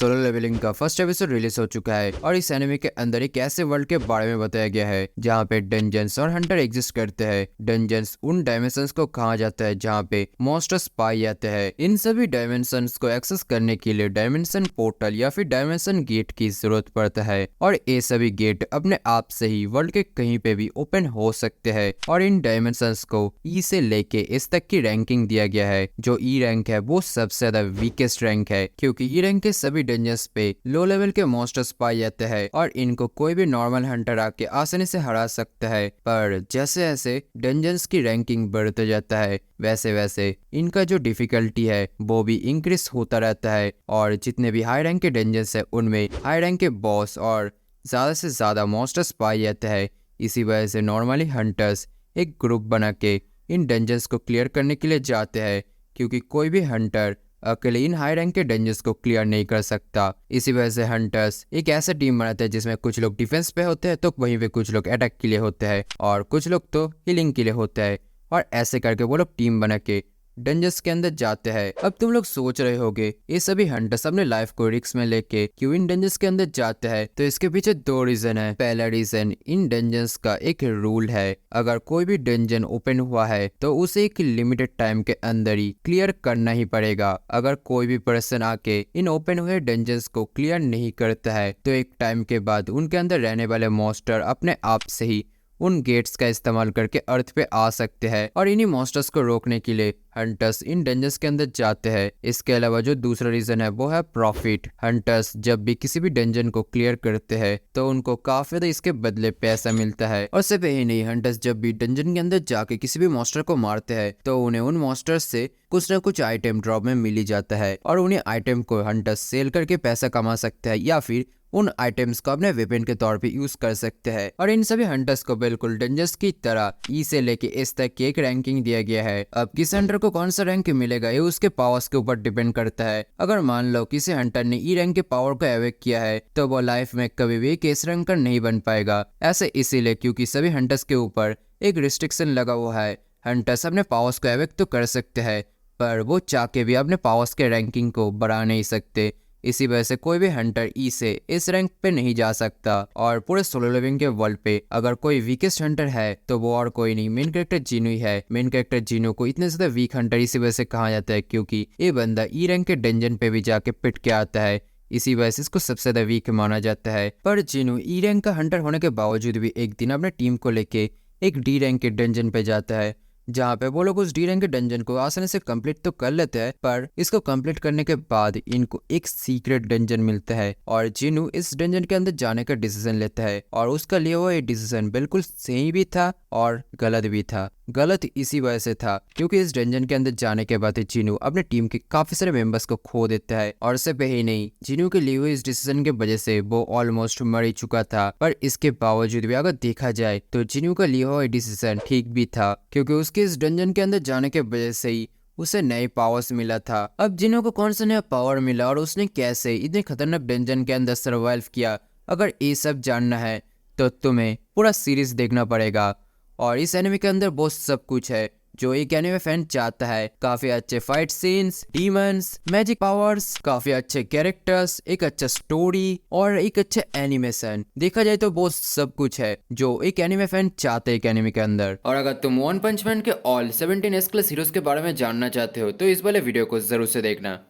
Solo levelling का first episode release हो चुका है और इस एनिमे के अंदर एक ऐसे वर्ल्ड के बारे में बताया गया है जहाँ पे डंजन्स और हंटर एग्जिस्ट करते हैं। डंजन्स उन डायमेंशंस को कहा जाता है जहाँ पे मॉन्स्टर्स पाए जाते हैं। इन सभी डायमेंशंस को एक्सेस करने के लिए डायमेंशन पोर्टल या फिर डायमेंशन गेट की जरूरत पड़ता है और ये सभी गेट अपने आप से ही वर्ल्ड के कहीं पे भी ओपन हो सकते हैं। और इन डायमेंशंस को ई से लेके एस तक की रैंकिंग दिया गया है। जो ई रैंक है वो सबसे ज्यादा वीकेस्ट रैंक है क्योंकि ई रैंक के सभी डंजन्स पे लो लेवल के मॉन्स्टर्स पाए जाते हैं और इनको कोई भी नॉर्मल हंटर आके आसानी से हरा सकता है। पर जैसे जैसे डंजन्स की रैंकिंग बढ़ते जाता है वैसे वैसे इनका जो डिफिकल्टी है वो भी इंक्रीज होता रहता है और जितने भी हाई रैंक के डंजन्स है उनमें हाई रैंक के बॉस और ज्यादा से ज्यादा मॉन्स्टर्स पाए जाते हैं। इसी वजह से नॉर्मली हंटर्स एक ग्रुप बना के इन डंजन्स को क्लियर करने के लिए जाते हैं क्योंकि कोई भी हंटर अकेले इन हाई रैंक के डंजन्स को क्लियर नहीं कर सकता। इसी वजह से हंटर्स एक ऐसा टीम बनाते हैं जिसमें कुछ लोग डिफेंस पे होते हैं तो वहीं पे कुछ लोग अटैक के लिए होते हैं और कुछ लोग तो हीलिंग के लिए होते हैं और ऐसे करके वो लोग टीम बना के डंजन्स के अंदर जाते हैं। अब तुम लोग सोच रहे होगे ये सभी हंटर्स अपने लाइफ को रिस्क में लेके क्यों इन डंजन्स के अंदर जाते हैं, तो इसके पीछे दो रीजन है। पहला रीजन, इन डंजन्स का एक रूल है, अगर कोई भी डंजन ओपन हुआ है तो उसे एक लिमिटेड टाइम के अंदर ही क्लियर करना ही पड़ेगा। अगर कोई भी पर्सन आके इन ओपन हुए डंजन्स को क्लियर नहीं करता है तो एक टाइम के बाद उनके अंदर रहने वाले मॉन्स्टर अपने आप से ही उन गेट्स का इस्तेमाल करके अर्थ पे आ सकते हैं और इन्हीं मॉन्स्टर्स को रोकने के लिए हंटर्स इन डंजन्स के अंदर जाते हैं। इसके अलावा जो दूसरा रीजन है वो है प्रॉफिट। हंटर्स जब भी किसी भी डंजन को क्लियर करते हैं तो उनको काफी ज्यादा इसके बदले पैसा मिलता है। और सिर्फ यही नहीं, हंटर्स जब भी डंजन के अंदर जाके किसी भी मॉन्स्टर को मारते हैं तो उन्हें उन मॉन्स्टर्स से कुछ ना कुछ आइटम ड्रॉप में मिल ही जाता है और उन्हें आइटम को हंटर्स सेल करके पैसा कमा सकते हैं या फिर उन आइटम्स को अपने वेपन के तौर पे यूज कर सकते हैं। और इन सभी हंटर्स को बिल्कुल डंजन्स की तरह ई से लेके एस तक की एक रैंकिंग दिया गया है। अब किस हंटर को कौन सा रैंक मिलेगा ये उसके पावर्स के ऊपर डिपेंड करता है। अगर मान लो किसी हंटर ने ई रैंक के पावर को एवेक किया है तो वो लाइफ में कभी भी एक एस रैंकर नहीं बन पाएगा। ऐसे इसीलिए क्योंकि सभी हंटर्स के ऊपर एक रिस्ट्रिक्शन लगा हुआ है। हंटर्स अपने पावर्स को एवेक तो कर सकते हैं पर वो चाह के भी अपने पावर्स के रैंकिंग को बढ़ा नहीं सकते। इसी वजह से कोई भी हंटर ई से इस रैंक पे नहीं जा सकता। और पूरे सोलो लेवलिंग के वर्ल्ड पे अगर कोई वीकेस्ट हंटर है तो वो और कोई नहीं, मेन कैरेक्टर जीनू ही है। मेन कैरेक्टर जीनू को इतने ज्यादा वीक हंटर इसी वजह से कहा जाता है क्योंकि ये बंदा ई रैंक के डंजन पे भी जाके पिट के आता है, इसी वजह से इसको सबसे ज्यादा वीक माना जाता है। पर जीनू ई रैंक का हंटर होने के बावजूद भी एक दिन अपने टीम को लेके एक डी रैंक के डंजन पे जाता है जहाँ पे वो लोग उस डी रैंक के डंजन को आसानी से कंप्लीट तो कर लेते हैं पर इसको कंप्लीट करने के बाद इनको एक सीक्रेट डंजन मिलता है और जीनू इस डंजन के अंदर जाने का डिसीजन लेता है और उसका लिया हुआ ये डिसीजन बिल्कुल सही भी था और गलत भी था। गलत इसी वजह से था क्योंकि इस डंजन के अंदर जाने के बाद जीनू अपने टीम के काफी सारे मेंबर्स को खो देता है और सिर्फ ही नहीं, जीनू के लिए हुए इस डिसीजन की वजह से वो ऑलमोस्ट मर ही चुका था। पर इसके बावजूद भी अगर देखा जाए तो जीनू का लिया हुआ डिसीजन ठीक भी था क्योंकि उसके इस डंजन के अंदर जाने के वजह से ही उसे नए पावर्स मिला था। अब जीनू को कौन सा नया पावर मिला और उसने कैसे इतने खतरनाक डंजन के अंदर सर्वाइव किया, अगर ये सब जानना है तो तुम्हें पूरा सीरीज देखना पड़ेगा। और इस एनिमे के अंदर बहुत सब कुछ है जो एक एनिमे फैन चाहता है। काफी अच्छे fight scenes, demons, magic powers, काफी अच्छे कैरेक्टर्स, एक अच्छा स्टोरी और एक अच्छा एनिमेशन। देखा जाए तो बहुत सब कुछ है जो एक एनिमे फैन चाहते हैं एक एनिमे के अंदर। और अगर तुम वन पंच मैन के ऑल 17 S+ हीरोज के बारे में जानना चाहते हो तो इस वाले वीडियो को जरूर से देखना।